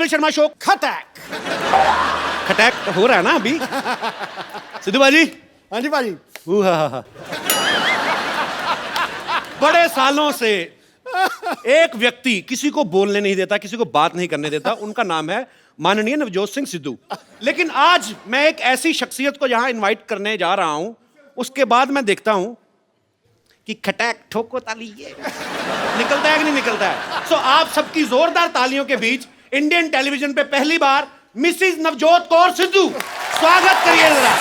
Kapil Sharma show खटैक। खटैक हो रहा है ना अभी। सिद्धू बाजी। हाँ जी बाजी। बड़े सालों से एक व्यक्ति किसी को बोलने नहीं देता, किसी को बात नहीं करने देता, उनका नाम है माननीय नवजोत सिंह सिद्धू। लेकिन आज मैं एक ऐसी शख्सियत को यहां इनवाइट करने जा रहा हूं, उसके बाद मैं देखता हूं कि खटैक ठोको ताली ये निकलता है कि नहीं निकलता है। सो आप सबकी जोरदार तालियों के बीच इंडियन टेलीविजन पे पहली बार मिसिज नवजोत कौर सिद्धू, स्वागत करिए जरा।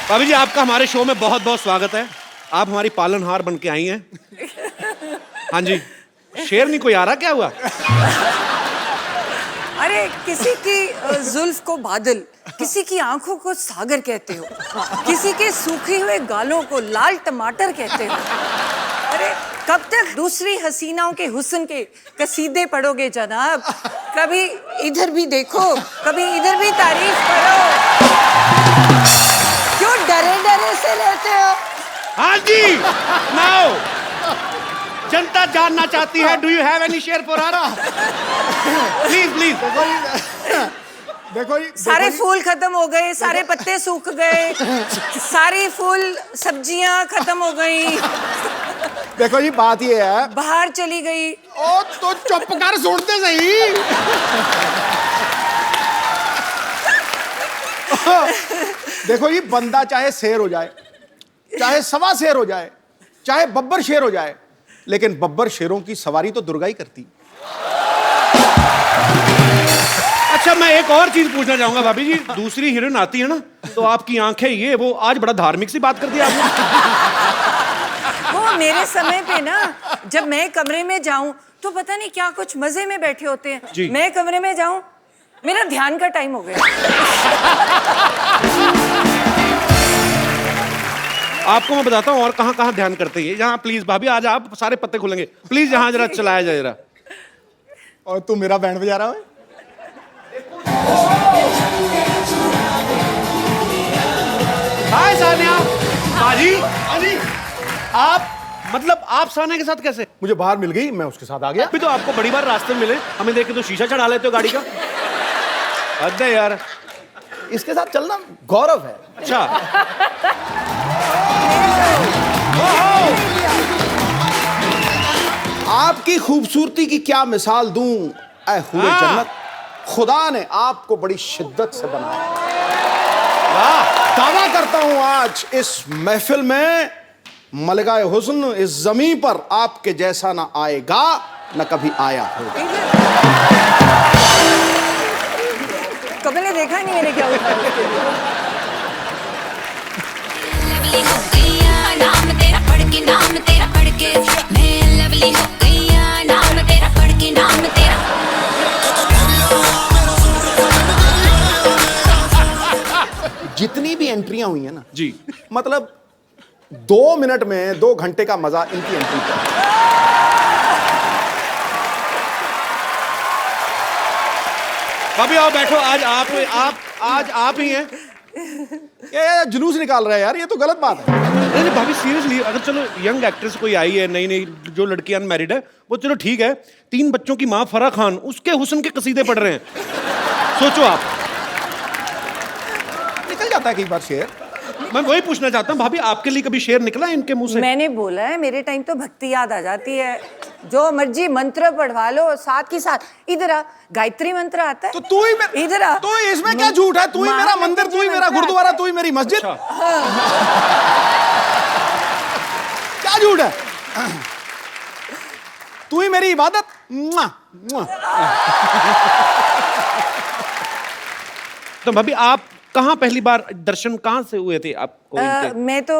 भाभी जी, आपका हमारे शो में बहुत बहुत स्वागत है। आप हमारी पालनहार बन के आई हैं। हाँ जी, शेर नहीं कोई आ रहा, क्या हुआ? अरे किसी की जुल्फ को बादल, किसी की आंखों को सागर कहते हो, किसी के सूखे हुए गालों को लाल टमाटर कहते हो। अरे कब तक दूसरी हसीनाओं के हुस्न के कसीदे पढ़ोगे जनाब? कभी इधर भी देखो, कभी इधर भी तारीफ करो। क्यों डरे डरे से लेते हो? हाँ जी, नाउ जनता जानना चाहती है, do you have any share for her? Please please. देखो जी, सारे फूल खत्म हो गए, सारे पत्ते सूख गए, सारी फूल सब्जियां खत्म हो गई। देखो जी, बात ये है, बाहर चली गई। ओ तो चुप कर, सुनते सही। देखो जी, बंदा चाहे शेर हो जाए, चाहे सवा शेर हो जाए, चाहे बब्बर शेर हो जाए, लेकिन बब्बर शेरों की सवारी तो दुर्गा ही करती। अच्छा, मैं एक और चीज पूछना चाहूंगा भाभी जी। दूसरी हीरोइन आती है ना, तो आपकी आंखें ये वो, आज बड़ा धार्मिक सी बात कर दी आपने। वो मेरे समय पे ना, जब मैं कमरे में जाऊं तो पता नहीं क्या कुछ मजे में बैठे होते हैं। मैं कमरे में जाऊं, मेरा ध्यान का टाइम हो गया। आपको मैं बताता हूँ और कहाँ कहाँ ध्यान करते हैं। यहाँ प्लीज भाभी, आज आप सारे पत्ते खुलेंगे प्लीज, यहाँ जरा चलाया जाए जरा। और तू मेरा बैंड बजा रहा है। हाय सानिया। बाजी, अजी, आप मतलब आप सानिया के साथ कैसे? मुझे बाहर मिल गई, मैं उसके साथ आ गया। अभी तो आपको बड़ी बार रास्ते में मिले, हमें देख के तो शीशा चढ़ा लेते हो गाड़ी का। हद है यार। इसके साथ चलना गौरव है। अच्छा, आपकी खूबसूरती की क्या मिसाल दूं, ऐ हुए जन्नत, खुदा ने आपको बड़ी शिद्दत से बनाया। दावा करता हूं आज इस महफिल में मलगाए हुस्न इस जमीन पर आपके जैसा ना आएगा, न कभी आया होगा। कभी ने देखा नहीं मैंने क्या होता है। नाम तेरा पढ़ के, नाम तेरा पढ़ के मैं लवली हो गई। नाम तेरा पढ़ के, नाम तेरा। जितनी भी एंट्रियां हुई है ना जी, मतलब 2 मिनट में 2 घंटे का मजा इनकी एंट्री का। भाभी आओ बैठो। आज आप ही हैं। ये जुलूस निकाल रहा है यार, ये तो गलत बात है। नहीं नहीं भाभी, सीरियसली, अगर चलो यंग एक्ट्रेस कोई आई है, नई नई जो लड़की अनमैरिड है, वो चलो ठीक है। 3 बच्चों की माँ फराह खान, उसके हुस्न के कसीदे पढ़ रहे हैं। सोचो आप, निकल जाता है कई बार शेर। मैं वही पूछना चाहता हूँ भाभी, आपके लिए कभी शेर निकला है इनके मुंह से? मैंने बोला है, मेरे टाइम तो भक्ति याद आ जाती है। जो मर्जी मंत्र पढ़वा लो, साथ की साथ इधर आ, गायत्री मंत्र आता है। तो तू ही इधर आ। तो इसमें क्या झूठ है? तू ही मेरा मंदिर, तू ही मेरा गुरुद्वारा, तू ही मेरी मस्जिद। क्या झूठ है? तू ही मेरी इबादत। तो भाभी, आप कहाँ पहली बार दर्शन कहाँ से हुए थे आपको इनके? मैं तो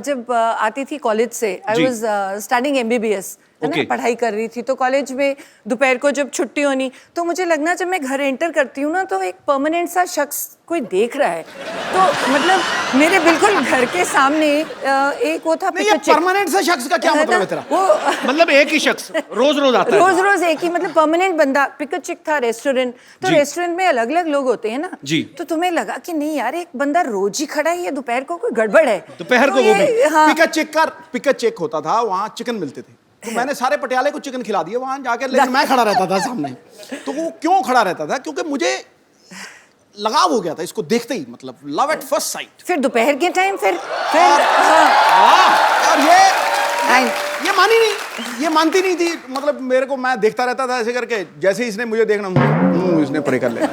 जब आती थी कॉलेज से, आई वाज स्टडीइंग MBBS, है ना, Okay. पढ़ाई कर रही थी। तो कॉलेज में दोपहर को जब छुट्टी होनी तो मुझे लगना जब मैं घर एंटर करती हूँ ना तो एक परमानेंट सा शख्स कोई देख रहा है। तो मतलब मेरे बिल्कुल घर के सामने एक वो था नहीं, ये परमानेंट से शख्स का क्या मतलब है तेरा? वो मतलब एक ही शख्स रोज रोज आता है। रोज रोज एक ही मतलब परमानेंट बंदा। पिक चिक था रेस्टोरेंट, तो जी। रेस्टोरेंट में अलग अलग लोग होते हैं ना जी। तो तुम्हें लगा कि नहीं यार एक बंदा रोज ही खड़ा है, ये दोपहर को कोई गड़बड़ है। दोपहर तो को वो ये- भी। हाँ पिकअप चेक होता था, वहां चिकन मिलते थे, तो मैंने सारे पटियाले को चिकन खिला दिया वहां जाकर, लेकिन मैं खड़ा रहता था सामने। तो वो क्यों खड़ा रहता था? क्योंकि मुझे लगाव हो गया था इसको देखते ही, मतलब लव एट फर्स्ट साइट। फिर दोपहर के टाइम फिर हाँ, और आई- ये मानी नहीं, ये मानती नहीं थी। मतलब मेरे को, मैं देखता रहता था ऐसे करके, जैसे ही इसने मुझे देखना इसने परे कर लेना।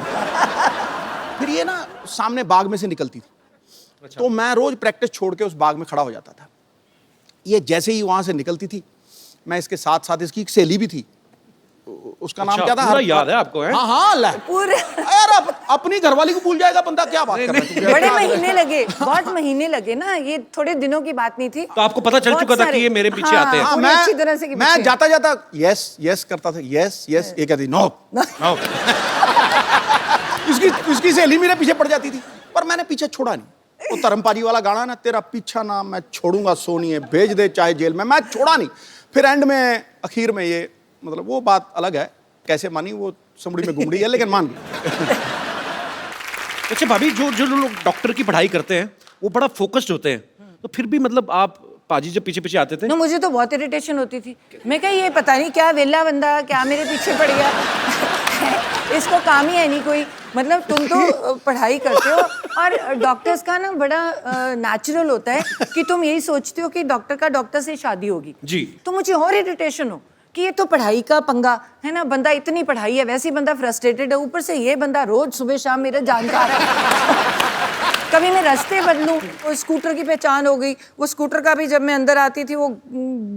फिर ये ना सामने बाग में से निकलती थी, तो मैं रोज प्रैक्टिस छोड़ के उस बाग में खड़ा हो जाता था। ये जैसे ही वहां से निकलती थी, मैं इसके साथ साथ इसकी एक सहेली भी थी, उसका नाम अच्छा, क्या था? पूरा याद है आपको, हैं? हाँ हाँ, ले पूरे यार अपनी घरवाली को भूल जाएगा बंदा, क्या बात कर रहा है? बड़े महीने लगे, बहुत महीने लगे ना, ये थोड़े दिनों की बात नहीं थी। तो आपको पता चल बहुत चुका था सारे- कि ये मेरे पीछे हाँ, आते हैं। हाँ, पूरी अच्छी तरह से कि मैं पीछे। जाता जाता यस यस करता था, यस यस, ये कहती नो। हाँ। इसकी सहेली मेरे पीछे पड़ जाती थी, पर मैंने पीछे छोड़ा नहीं। वो धर्मपाली वाला गाना ना, तेरा पीछा ना मैं छोड़ूंगा सोनिए, भेज दे चाहे जेल में, मैं छोड़ा नहीं। फिर एंड में, आखिर में ये, मतलब वो बात अलग है, कैसे मानी वो समड़ी में घुमड़ी है, लेकिन मान गई। अच्छा भाभी, जो जो लोग डॉक्टर की पढ़ाई करते हैं वो बड़ा फोकस्ड होते हैं, तो फिर भी मतलब आप पाजी जब पीछे पीछे आते थे ना मुझे तो बहुत इरिटेशन होती थी। मैं कहा ये पता नहीं क्या वेला बंदा क्या मेरे पीछे पड़ गया। इसको काम ही है नहीं कोई। मतलब तुम तो पढ़ाई करते हो और डॉक्टर्स का ना बड़ा नेचुरल होता है कि तुम यही सोचते हो कि डॉक्टर का डॉक्टर से शादी होगी जी। तो मुझे और इरिटेशन हो कि ये तो पढ़ाई का पंगा है ना, बंदा इतनी पढ़ाई है वैसे ही बंदा फ्रस्ट्रेटेड है, ऊपर से ये बंदा रोज सुबह शाम मेरा जानकार है। कभी मैं रास्ते बदलूं, वो स्कूटर की पहचान हो गई। वो स्कूटर का भी जब मैं अंदर आती थी वो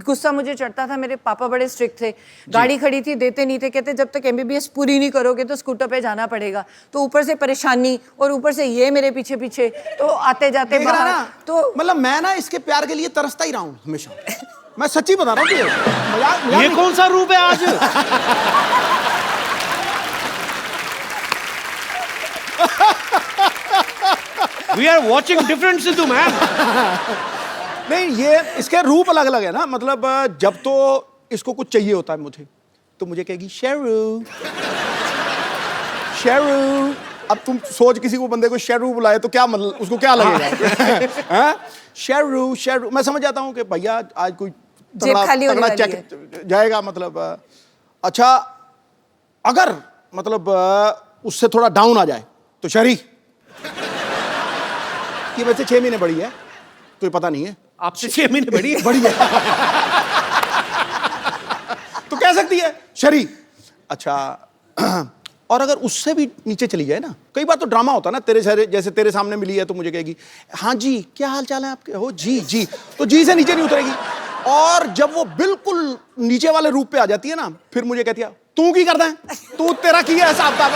गुस्सा मुझे चढ़ता था। मेरे पापा बड़े स्ट्रिक्ट थे, गाड़ी खड़ी थी देते नहीं थे, कहते जब तक MBBS पूरी नहीं करोगे तो स्कूटर पे जाना पड़ेगा। तो ऊपर से परेशानी और ऊपर से ये मेरे पीछे पीछे, तो आते जाते देख रहा बाहर ना, तो मतलब मैं ना इसके प्यार के लिए तरसता ही रहा हूँ हमेशा। मैं सच्ची बता रहा हूँ कि मजाक ये नहीं। कौन सा रूप है आज? We are watching different Sidhu, man. नहीं, ये इसके रूप अलग अलग है ना। मतलब जब तो इसको कुछ चाहिए होता है मुझे, तो मुझे कहेगी शेरू शेरू। अब तुम सोच, किसी को बंदे को शेरू बुलाए तो क्या मतलब, उसको क्या लगेगा? हाँ? शेरू शेरू, मैं समझ जाता हूँ कि भैया आज कोई जेब खाली होने तगड़ा वाली चेक जाएगा। मतलब अच्छा, अगर मतलब उससे थोड़ा डाउन आ जाए तो शरी, ये वैसे 6 महीने बड़ी है तो ये पता नहीं है, आपसे 6 महीने बड़ी है। बड़ी है तो कह सकती है शरी। अच्छा, और अगर उससे भी नीचे चली जाए ना, कई बार तो ड्रामा होता है ना, जैसे तेरे सामने मिली है तो मुझे कहेगी हाँ जी क्या हाल चाल है आपके, हो जी जी, तो जी से नीचे नहीं उतरेगी। और जब वो बिल्कुल नीचे वाले रूप पे आ जाती है ना, फिर मुझे कहती है तू की करता है, तू तेरा की है हिसाब किताब,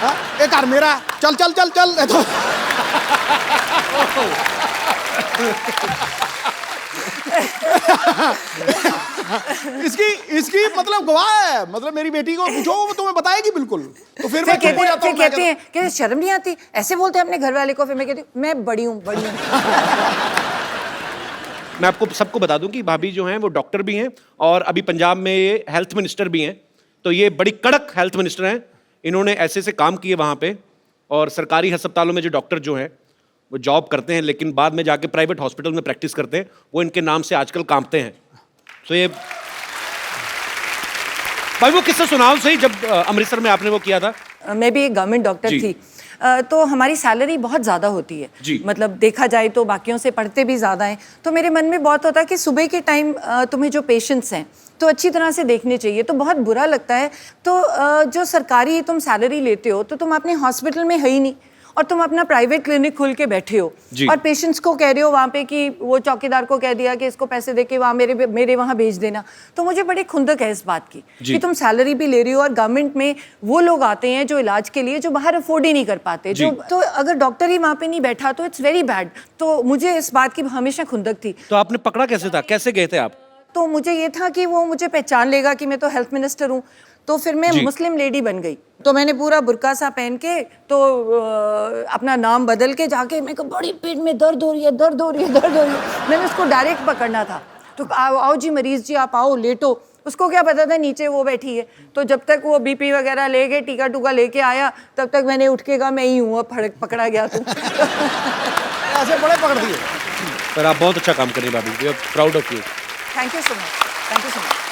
हाँ? एक और मेरा, चल चल चल चल। तो इसकी मतलब गवाह है। मतलब मेरी बेटी को पूछो, वो तुम्हें बताएगी बिल्कुल। तो फिर मैं चुप हो जाता हूँ। कहते हैं कि शर्म नहीं आती, ऐसे बोलते हैं अपने घर वाले को। फिर मैं कहती हूँ मैं बड़ी हूँ बड़ी हूँ। मैं आपको सबको बता दूं कि भाभी जो हैं वो डॉक्टर भी हैं और अभी पंजाब में ये हेल्थ मिनिस्टर भी हैं। तो ये बड़ी कड़क हेल्थ मिनिस्टर हैं। इन्होंने ऐसे ऐसे काम किए वहाँ पे, और सरकारी अस्पतालों में जो डॉक्टर जो हैं वो जॉब करते हैं लेकिन बाद में जाके प्राइवेट हॉस्पिटल में प्रैक्टिस करते हैं, वो इनके नाम से आजकल कांपते हैं। तो ये भाई वो किस्सा सुनाओ सही, जब अमृतसर में आपने वो किया था। मैं भी एक गवर्नमेंट डॉक्टर जी। थी। तो हमारी सैलरी बहुत ज़्यादा होती है जी। मतलब देखा जाए तो बाकियों से पढ़ते भी ज़्यादा हैं। तो मेरे मन में बहुत होता है कि सुबह के टाइम तुम्हें जो पेशेंट्स हैं तो अच्छी तरह से देखने चाहिए। तो बहुत बुरा लगता है। तो जो सरकारी तुम सैलरी लेते हो तो तुम अपने हॉस्पिटल में है ही नहीं, और तुम अपना प्राइवेट क्लिनिक खोल के बैठे हो जी। और पेशेंट्स को कह रहे हो वहाँ पे कि वो चौकीदार को कह दिया कि इसको पैसे दे के वहाँ मेरे वहाँ भेज देना। तो मुझे बड़ी खुंदक है इस बात की जी। कि तुम सैलरी भी ले रही हो और गवर्नमेंट में वो लोग आते हैं जो इलाज के लिए जो बाहर अफोर्ड ही नहीं कर पाते। जी। जो तो अगर डॉक्टर ही वहाँ पे नहीं बैठा तो इट्स वेरी बैड। तो मुझे इस बात की हमेशा खुंदक थी। तो आपने पकड़ा कैसे था, कैसे गए थे आप? तो मुझे ये था कि वो मुझे पहचान लेगा कि मैं तो हेल्थ मिनिस्टर हूँ, तो फिर मैं जी। मुस्लिम लेडी बन गई। तो मैंने पूरा बुर्का सा पहन के तो अपना नाम बदल के जाके मैं कहा बड़ी पेट में दर्द हो रही है, दर्द हो रही है, दर्द हो रही है। मैंने उसको डायरेक्ट पकड़ना था, तो आओ जी मरीज जी, आप आओ लेटो। उसको क्या पता था नीचे वो बैठी है। तो जब तक वो बीपी वगैरह लेके टीका टूका लेके आया, तब तक मैंने उठ के कहा मैं ही हूँ, अब पकड़ा गया तू। ऐसे बड़े पकड़ दिए। पर आप बहुत अच्छा काम कर रही हैं भाभी, we are proud of you. Thank you so much, thank you so much.